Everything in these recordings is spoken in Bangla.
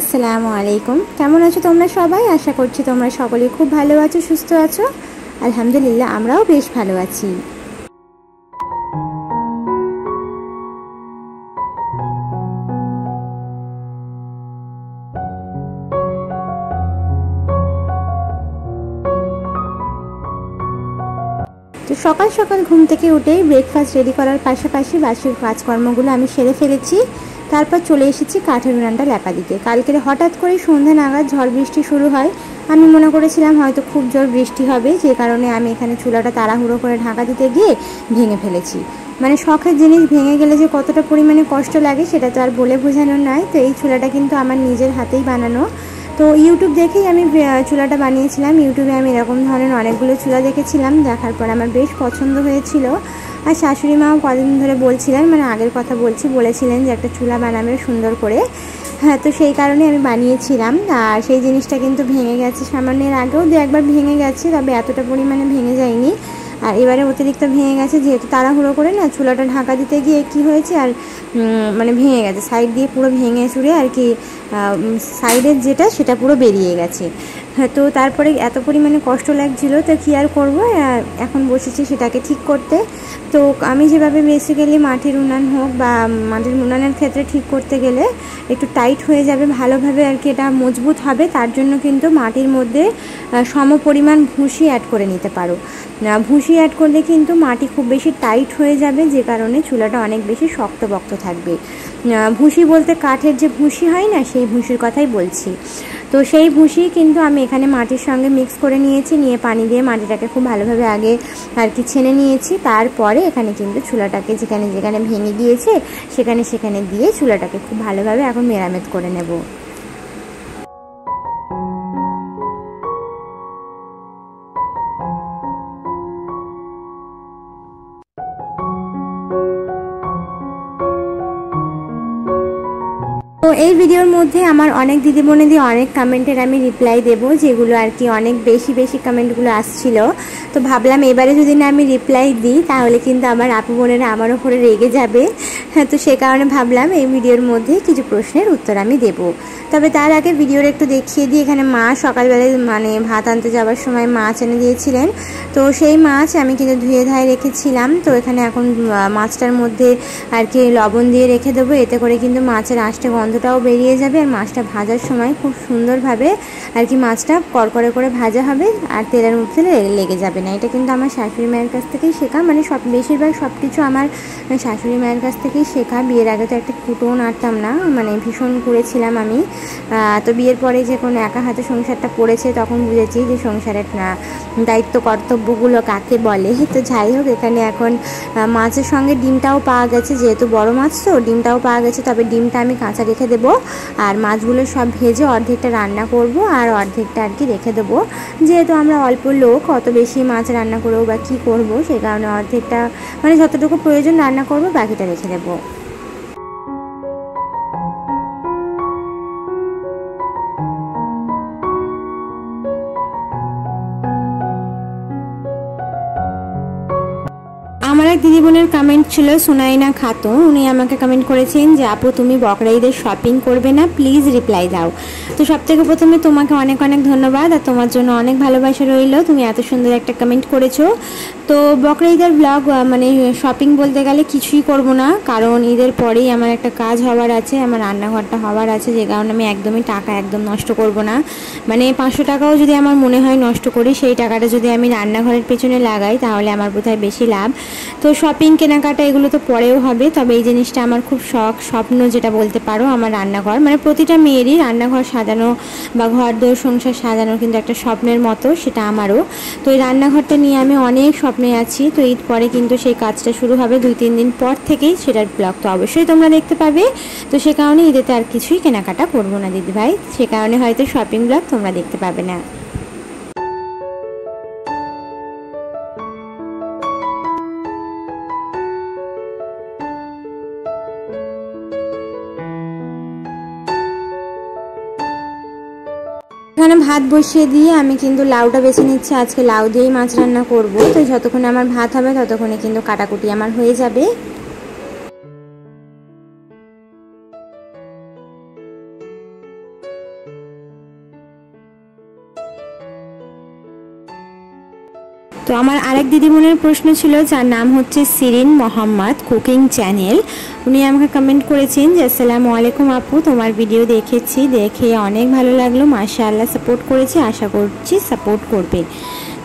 আসসালামু আলাইকুম। কেমন আছো তোমরা সবাই? আশা করছি তোমরা সকলেই খুব ভালো আছো, সুস্থ আছো। আলহামদুলিল্লাহ, আমরাও বেশ ভালো আছি। তো সকাল সকাল ঘুম থেকে উঠেই ব্রেকফাস্ট রেডি করার পাশাপাশি বাসির কাজকর্মগুলো আমি সেরে ফেলেছি। তারপর চলে এসেছি কাঠের উনানটা লেপা দিতে। কালকের হঠাৎ করে সন্ধ্যা নাগাদ ঝড় বৃষ্টি শুরু হয়। আমি মনে করেছিলাম হয়তো খুব জোর বৃষ্টি হবে, যে কারণে আমি এখানে চুলাটা তাড়াহুড়ো করে ঢাকা দিতে গিয়ে ভেঙে ফেলেছি। মানে শখের জিনিস ভেঙে গেলে যে কতটা পরিমাণে কষ্ট লাগে সেটা তো আর বলে বোঝানোর নয়। তো এই চুলাটা কিন্তু আমার নিজের হাতেই বানানো। তো ইউটিউব দেখেই আমি চুলাটা বানিয়েছিলাম। ইউটিউবে আমি এরকম ধরনের অনেকগুলো চুলা দেখেছিলাম, দেখার পর আমার বেশ পছন্দ হয়েছিল। আর শাশুড়ি মাও কদিন ধরে বলছিলেন, মানে আগের কথা বলেছিলেন যে একটা চুলা বানাবে সুন্দর করে। হ্যাঁ, তো সেই কারণে আমি বানিয়েছিলাম। আর সেই জিনিসটা কিন্তু ভেঙে গেছে, সামান্যের আগেও দু একবার ভেঙে গেছে, তবে এতটা পরিমাণে ভেঙে যায়নি। আর এবারে অতিরিক্ত ভেঙে গেছে, যেহেতু তাড়াহুড়ো করে না চুলাটা ঢাকা দিতে গিয়ে কি হয়েছে, আর মানে ভেঙে গেছে সাইড দিয়ে পুরো ভেঙে চুরে আর কি, সাইডের যেটা সেটা পুরো বেরিয়ে গেছে। হ্যাঁ, তো তারপরে এত পরিমাণে কষ্ট লাগছিল, তো কী আর করবো, এখন বসেছি সেটাকে ঠিক করতে। তো আমি যেভাবে বেসিক্যালি মাটির উনান হোক বা মাটির উনানের ক্ষেত্রে ঠিক করতে গেলে একটু টাইট হয়ে যাবে ভালোভাবে আর কি, এটা মজবুত হবে। তার জন্য কিন্তু মাটির মধ্যে সম পরিমাণ ভুসি অ্যাড করে নিতে পারো। ভুসি অ্যাড করলে কিন্তু মাটি খুব বেশি টাইট হয়ে যাবে, যে কারণে চুলাটা অনেক বেশি শক্তপোক্ত থাকবে। ভুসি বলতে কাঠের যে ভুসি হয় না, সেই ভুসির কথাই বলছি। তো সেই ভুসি কিন্তু আমি এখানে মাটির সঙ্গে মিক্স করে নিয়েছি, নিয়ে পানি দিয়ে মাটিটাকে খুব ভালোভাবে আগে আর কি ছেনে নিয়েছি। তারপরে এখানে কিন্তু চুলাটাকে যেখানে যেখানে ভেঙে গিয়েছে সেখানে সেখানে দিয়ে চুলাটাকে খুব ভালোভাবে এখন মেরামত করে নেব। তো এই ভিডিওর মধ্যে আমার অনেক দিদিমণিদের অনেক কমেন্টের আমি রিপ্লাই দেব, যেগুলো আর কি অনেক বেশি কমেন্টগুলো আসছিল। তো ভাবলাম এবারে যদি না আমি রিপ্লাই দিই তাহলে কিন্তু আমার আপু বোনেরা আমার ওপরে রেগে যাবে। হ্যাঁ, তো সে কারণে ভাবলাম এই ভিডিওর মধ্যে কিছু প্রশ্নের উত্তর আমি দেব। তবে তার আগে ভিডিওর একটু দেখিয়ে দিই। এখানে মা সকালবেলায় মানে ভাত আনতে যাওয়ার সময় মাছ এনে দিয়েছিলেন। তো সেই মাছ আমি কিন্তু ধুয়ে ধায়ে রেখেছিলাম। তো এখানে এখন মাছটার মধ্যে আর কি লবণ দিয়ে রেখে দেবো, এতে করে কিন্তু মাছের আঁশটা গন্ধটাও বেরিয়ে যাবে। আর মাছটা ভাজার সময় খুব সুন্দরভাবে আর কি মাছটা কড়কড়ে করে ভাজা হবে, আর তেলের মধ্যে লেগে যাবে না। এটা কিন্তু আমার শাশুড়ি মায়ের কাছ থেকেই শেখা, মানে বেশিরভাগ সব কিছু আমার শাশুড়ি মায়ের কাছ থেকেই শেখা। বিয়ের আগে তো একটা কুটোও নাড়তাম না, মানে ভীষণ করেছিলাম আমি। তো বিয়ের পরে যখন একা হাতে সংসারটা পড়েছে তখন বুঝেছি যে সংসারের দায়িত্ব কর্তব্যগুলো কাকে বলে। তো যাই হোক, এখানে এখন মাছের সঙ্গে ডিমটাও পাওয়া গেছে, যেহেতু বড় মাছ তো ডিমটাও পাওয়া গেছে। তবে ডিমটা আমি কাঁচা রেখে দেবো, আর মাছগুলো সব ভেজে অর্ধেকটা রান্না করব আর অর্ধেকটা আর কি রেখে দেবো। যেহেতু আমরা অল্প লোক, অত বেশি মাছ রান্না করবো বা কী করবো, সেই কারণে অর্ধেকটা মানে যতটুকু প্রয়োজন রান্না করবো, বাকিটা রেখে দেবো। আমার এক দিদিবোনের কমেন্ট ছিল, সুনাইনা খাতুন, উনি আমাকে কমেন্ট করেছেন যে আপু তুমি বকরা ঈদের শপিং করবে না, প্লিজ রিপ্লাই দাও। তো সবথেকে প্রথমে তোমাকে অনেক অনেক ধন্যবাদ, আর তোমার জন্য অনেক ভালোবাসা রইল, তুমি এত সুন্দর একটা কমেন্ট করেছো। তো বকরা ঈদের ব্লগ মানে শপিং বলতে গেলে কিছুই করব না, কারণ ঈদের পরেই আমার একটা কাজ হওয়ার আছে, আমার রান্নাঘরটা হওয়ার আছে, যে কারণে আমি একদমই টাকা একদম নষ্ট করব না। মানে 500 টাকাও যদি আমার মনে হয় নষ্ট করি, সেই টাকাটা যদি আমি রান্নাঘরের পেছনে লাগাই তাহলে আমার বোধহয় বেশি লাভ। তো শপিং কেনাকাটা এগুলো তো পরেও হবে, তবে এই জিনিসটা আমার খুব শখ, স্বপ্ন যেটা বলতে পারো। আমার রান্নাঘর, মানে প্রতিটা মেয়েরই রান্নাঘর সাজানো বা ঘর দোর সংসার সাজানো কিন্তু একটা স্বপ্নের মতো, সেটা আমারও। তো এই রান্নাঘরটা নিয়ে আমি অনেক স্বপ্নে আছি। তো ঈদ পরে কিন্তু সেই কাজটা শুরু হবে, 2-3 দিন পর থেকেই সেটার ব্লগ তো অবশ্যই তোমরা দেখতে পাবে। তো সে কারণে ঈদেতে আর কিছুই কেনাকাটা করবো না দিদিভাই, সে কারণে হয়তো শপিং ব্লগ তোমরা দেখতে পাবে না। এখানে ভাত বসিয়ে দিয়ে আমি কিন্তু লাউটা বেছে নিচ্ছি, আজকে লাউ দিয়েই মাছ রান্না করব। তো যতক্ষণে আমার ভাত হবে ততক্ষণে কিন্তু কাটাকুটি আমার হয়ে যাবে। আমার আরেক দিদিমণির প্রশ্ন ছিল, যার নাম হচ্ছে শিরিন মোহাম্মদ কুকিং চ্যানেল। উনি আমাকে কমেন্ট করেছেন যে আসসালামু আলাইকুম আপু, তোমার ভিডিও দেখেছি, দেখে অনেক ভালো লাগলো, মাশাআল্লাহ সাপোর্ট করেছি, আশা করছি সাপোর্ট করবে।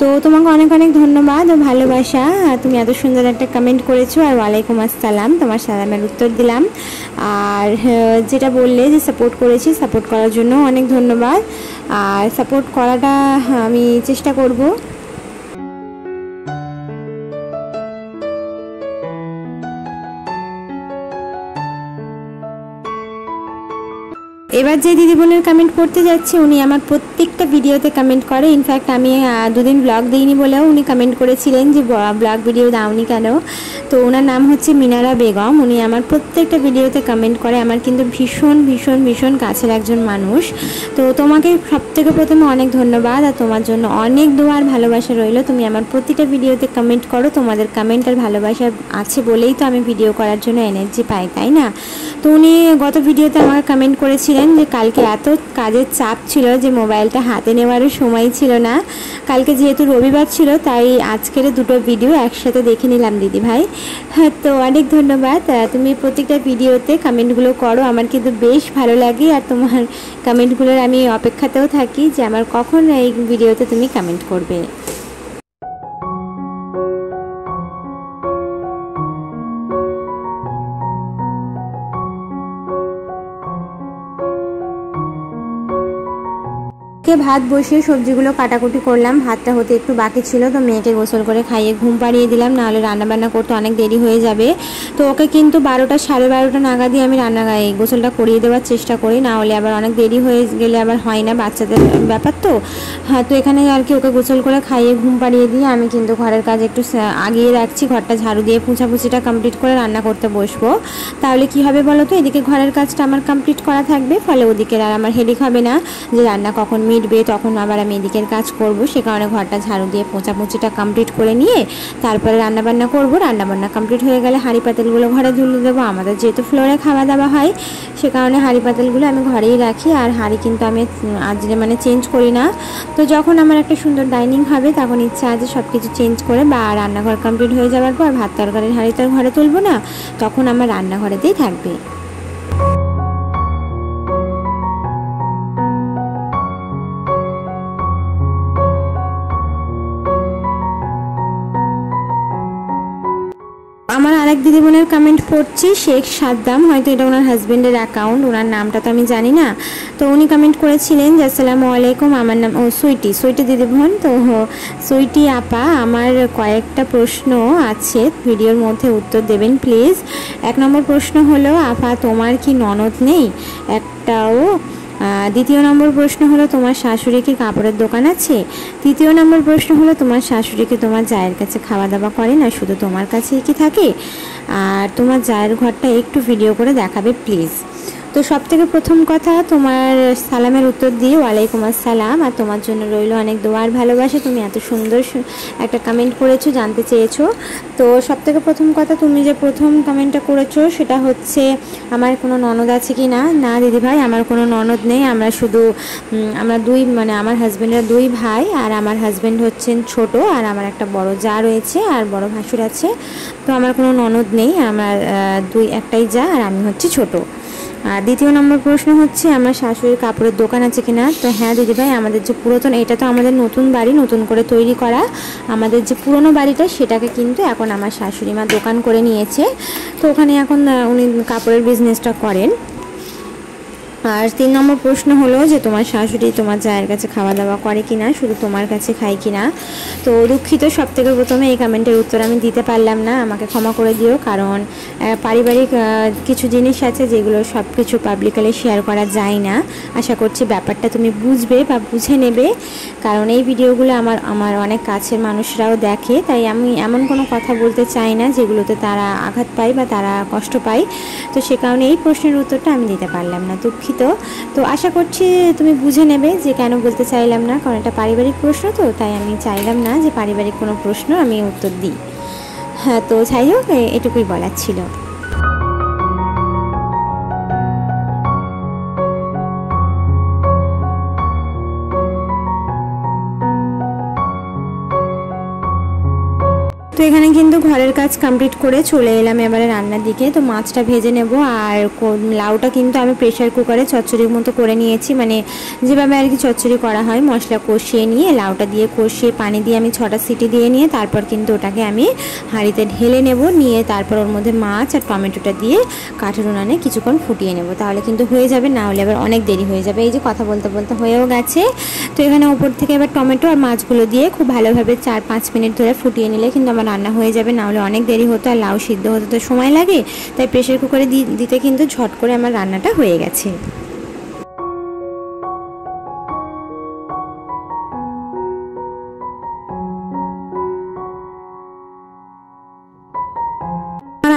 তো তোমাকে অনেক অনেক ধন্যবাদ ও ভালোবাসা, তুমি এত সুন্দর একটা কমেন্ট করেছো। আর ওয়ালাইকুম আসসালাম, তোমার সালামের উত্তর দিলাম। আর যেটা বললে যে সাপোর্ট করেছি, সাপোর্ট করার জন্য অনেক ধন্যবাদ। আর সাপোর্ট করাটা আমি চেষ্টা করব। এবার যে দিদি বোনের কমেন্ট করতে যাচ্ছি, উনি আমার প্রত্যেকটা ভিডিওতে কমেন্ট করে। ইনফ্যাক্ট আমি দুদিন ব্লগ দিইনি বলেও উনি কমেন্ট করেছিলেন যে ব্লগ ভিডিও দাওনি কেন। তো ওনার নাম হচ্ছে মিনারা বেগম। উনি আমার প্রত্যেকটা ভিডিওতে কমেন্ট করে, আমার কিন্তু ভীষণ ভীষণ ভীষণ কাছের একজন মানুষ। তো তোমাকে সবথেকে প্রথমে অনেক ধন্যবাদ, আর তোমার জন্য অনেক দোয়া আর ভালোবাসা রইল। তুমি আমার প্রতিটা ভিডিওতে কমেন্ট করো, তোমাদের কমেন্ট আর ভালোবাসা আছে বলেই তো আমি ভিডিও করার জন্য এনার্জি পাই, তাই না? তো উনি গত ভিডিওতে আমাকে কমেন্ট করেছিলেন যে কালকে এত কাজের চাপ ছিল যে মোবাইলটা হাতে নেওয়ারও সময় ছিল না। কালকে যেহেতু রবিবার ছিল, তাই আজকের দুটো ভিডিও একসাথে দেখে নিলাম দিদি ভাই। তো অনেক ধন্যবাদ, তুমি প্রত্যেকটা ভিডিওতে কমেন্টগুলো করো, আমার কিন্তু বেশ ভালো লাগে। আর তোমার কমেন্টগুলোর আমি অপেক্ষাতেও থাকি যে আমার কখন এই ভিডিওতে তুমি কমেন্ট করবে। ভাত বসিয়ে সবজিগুলো কাটাকুটি করলাম, ভাতটা হতে একটু বাকি ছিল, তো মেয়েকে গোসল করে খাইয়ে ঘুম পাড়িয়ে দিলাম, নাহলে রান্নাবান্না করতে অনেক দেরি হয়ে যাবে। তো ওকে কিন্তু 12টা সাড়ে 12টা নাগাদই আমি গোসলটা করিয়ে দেওয়ার চেষ্টা করি, না হলে আবার অনেক দেরি হয়ে গেলে আবার হয় না, বাচ্চাদের ব্যাপার তো। হ্যাঁ, তো এখানে আর কি ওকে গোসল করে খাইয়ে ঘুম পাড়িয়ে দিয়ে আমি কিন্তু ঘরের কাজ একটু আগিয়ে রাখছি, ঘরটা ঝাড়ু দিয়ে পুছাপুছিটা কমপ্লিট করে রান্না করতে বসবো। তাহলে কি হবে বলো তো, এদিকে ঘরের কাজটা আমার কমপ্লিট করা থাকবে, ফলে ওদিকে আর আমার হেডেক হবে না যে রান্না কখন মিটবে, তখন আবার আমি এদিকের কাজ করব। সে কারণে ঘরটা ঝাড়ু দিয়ে পোঁছাপুছিটা কমপ্লিট করে নিয়ে তারপরে রান্নাবান্না করব। রান্নাবান্না কমপ্লিট হয়ে গেলে হাঁড়ি পাতিলগুলো ঘরে ধুলে দেবো। আমাদের যেহেতু ফ্লোরে খাওয়া দাওয়া হয়, সে কারণে হাঁড়ি পাতিলগুলো আমি ঘরেই রাখি, আর হাঁড়ি কিন্তু আমি মানে চেঞ্জ করি না। তো যখন আমার একটা সুন্দর ডাইনিং হবে, তখন ইচ্ছা আছে সব কিছু চেঞ্জ করে, বা রান্নাঘর কমপ্লিট হয়ে যাওয়ার পর ভাত তরকারির হাঁড়ি তো আর ঘরে তুলবো না, তখন আমার রান্নাঘরেতেই থাকবে। আমার আরেক দিদিবোনের কমেন্ট পড়ছি, শেখ সাদ্দাম, হয়তো এটা ওনার হাজব্যান্ডের অ্যাকাউন্ট, ওনার নামটা তো আমি জানি না। তো উনি কমেন্ট করেছিলেন যে আসসালামু আলাইকুম, আমার নাম সুইটি দিদিবোন। তো সুইটি আপা, আমার কয়েকটা প্রশ্ন আছে, ভিডিওর মধ্যে উত্তর দেবেন প্লিজ। 1 নম্বর প্রশ্ন হলো, আপা তোমার কি ননদ নেই একটাও? দ্বিতীয় নম্বর প্রশ্ন হলো, তোমার শাশুড়ি কি কাপড়ের দোকান আছে? তৃতীয় নম্বর প্রশ্ন হলো, তোমার শাশুড়ি কি তোমার জায়ের কাছে খাওয়া দাওয়া করে না, শুধু তোমার কাছেই কি থাকে? আর তোমার জায়ের ঘরটা একটু ভিডিও করে দেখাবে প্লিজ। তো সবথেকে প্রথম কথা, তোমার সালামের উত্তর দিয়ে ওয়ালাইকুম আসসালাম, আর তোমার জন্য রইল অনেক দোয়ার ভালোবাসা। তুমি এত সুন্দর একটা কমেন্ট করেছো, জানতে চেয়েছো। তো সবথেকে প্রথম কথা, তুমি যে প্রথম কমেন্টটা করেছো সেটা হচ্ছে আমার কোনো ননদ আছে কি না। না দিদিভাই, আমার কোনো ননদ নেই, আমরা আমার হাজব্যান্ডের 2 ভাই, আর আমার হাজব্যান্ড হচ্ছেন ছোট, আর আমার একটা বড় জা রয়েছে আর বড় ভাসুর আছে। তো আমার কোনো ননদ নেই, আমার একটাই জা, আর আমি হচ্ছি ছোট। আর দ্বিতীয় নম্বর প্রশ্ন হচ্ছে, আমার শাশুড়ির কাপড়ের দোকান আছে কিনা। তো হ্যাঁ দিদিভাই, আমাদের যে পুরাতন, এটা তো আমাদের নতুন বাড়ি, নতুন করে তৈরি করা। আমাদের যে পুরনো বাড়িটা, সেটাকে কিন্তু এখন আমার শাশুড়ি মা দোকান করে নিয়েছে। তো ওখানে এখন উনি কাপড়ের বিজনেসটা করেন। আর 3 নম্বর প্রশ্ন হলো যে তোমার শাশুড়ি তোমার জায়ের কাছে খাওয়া দাওয়া করে কিনা, শুধু তোমার কাছে খায় কিনা। তো দুঃখিত, সব থেকে প্রথমে এই কমেন্টের উত্তর আমি দিতে পারলাম না, আমাকে ক্ষমা করে দিও। কারণ পারিবারিক কিছু জিনিস আছে যেগুলো সব কিছু পাবলিকালি শেয়ার করা যায় না। আশা করছি ব্যাপারটা তুমি বুঝবে বা বুঝে নেবে, কারণ এই ভিডিওগুলো আমার অনেক কাছের মানুষরাও দেখে, তাই আমি এমন কোনো কথা বলতে চাই না যেগুলোতে তারা আঘাত পায় বা তারা কষ্ট পায়। তো সে কারণে এই প্রশ্নের উত্তরটা আমি দিতে পারলাম না, দুঃখিত। তো আশা করছি তুমি বুঝে নেবে যে কেন বলতে চাইলাম না, কারণ এটা পারিবারিক প্রশ্ন, তো তাই আমি চাইলাম না যে পারিবারিক কোনো প্রশ্ন আমি উত্তর দিই। হ্যাঁ, তো যাই হোক, এটুকুই বলার ছিল। তো এখানে কিন্তু ঘরের কাজ কমপ্লিট করে চলে এলাম এবারে রান্নার দিকে। তো মাছটা ভেজে নেব, আর লাউটা কিন্তু আমি প্রেশার কুকারে চচ্চড়ির মতো করে নিয়েছি, মানে যেভাবে আর কি চচ্চড়ি করা হয়, মশলা কষিয়ে নিয়ে লাউটা দিয়ে কষিয়ে পানি দিয়ে আমি 6টা সিটি দিয়ে নিয়ে তারপর কিন্তু ওটাকে আমি হাঁড়িতে ঢেলে নেব, নিয়ে তারপর ওর মধ্যে মাছ আর টমেটোটা দিয়ে কাঠের উনানে কিছুক্ষণ ফুটিয়ে নেব, তাহলে কিন্তু হয়ে যাবে, না হলে আবার অনেক দেরি হয়ে যাবে। এই যে কথা বলতে বলতে হয়েও গেছে। তো এখানে ওপর থেকে এবার টমেটো আর মাছগুলো দিয়ে খুব ভালোভাবে 4-5 মিনিট ধরে ফুটিয়ে নিলে কিন্তু আমার রান্না হয়ে যাবে, না হলে অনেক দেরি হতো, আর লাউ সিদ্ধ হতে তো সময় লাগে, তাই প্রেশার কুকারে দিতে কিন্তু ঝট করে আমার রান্নাটা হয়ে গেছে।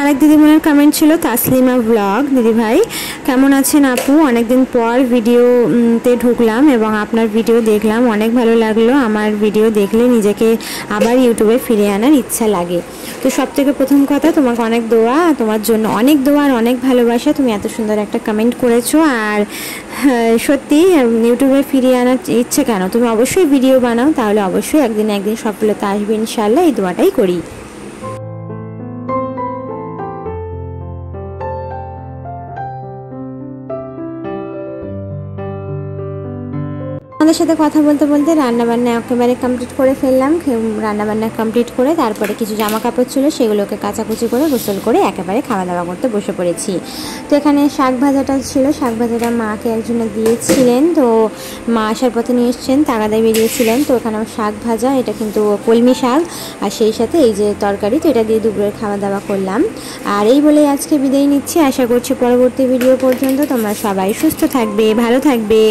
আরেক দিদিমণির কমেন্ট ছিল তাসলিমা ব্লগ, দিদিভাই কেমন আছেন আপু, অনেকদিন পর ভিডিওতে ঢুকলাম এবং আপনার ভিডিও দেখলাম, অনেক ভালো লাগলো। আমার ভিডিও দেখলে নিজেকে আবার ইউটিউবে ফিরে আনার ইচ্ছা লাগে। তো সবথেকে প্রথম কথা, তোমাকে অনেক দোয়া, তোমার জন্য অনেক দোয়া আর অনেক ভালোবাসা, তুমি এত সুন্দর একটা কমেন্ট করেছো। আর সত্যি ইউটিউবে ফিরিয়ে আনার ইচ্ছে কেন, তুমি অবশ্যই ভিডিও বানাও, তাহলে অবশ্যই একদিন সফলতা আসবে ইনশাআল্লাহ, এই দোয়াটাই করি। আমাদের সাথে কথা বলতে বলতে রান্নাবান্না একেবারে কমপ্লিট করে ফেললাম। রান্নাবান্না কমপ্লিট করে তারপরে কিছু জামা কাপড় ছিল, সেগুলোকে কাচাকুচি করে গোসল করে একেবারে খাওয়া দাওয়া করতে বসে পড়েছি। তো এখানে শাক ভাজাটা ছিল, শাক ভাজাটা মাকে একজনে দিয়েছিলেন, তো মা আসার পথে নিয়ে এসছেন, তাগাদায় বেরিয়েছিলেন। তো এখানে শাক ভাজা, এটা কিন্তু কলমি শাক, আর সেই সাথে এই যে তরকারি, তো এটা দিয়ে দুপুরের খাওয়া দাওয়া করলাম। আর এই বলে আজকে বিদায় নিচ্ছি। আশা করছি পরবর্তী ভিডিও পর্যন্ত তোমরা সবাই সুস্থ থাকবে, ভালো থাকবে।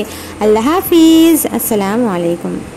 আল্লাহ হাফিজ, আসসালামু আলাইকুম।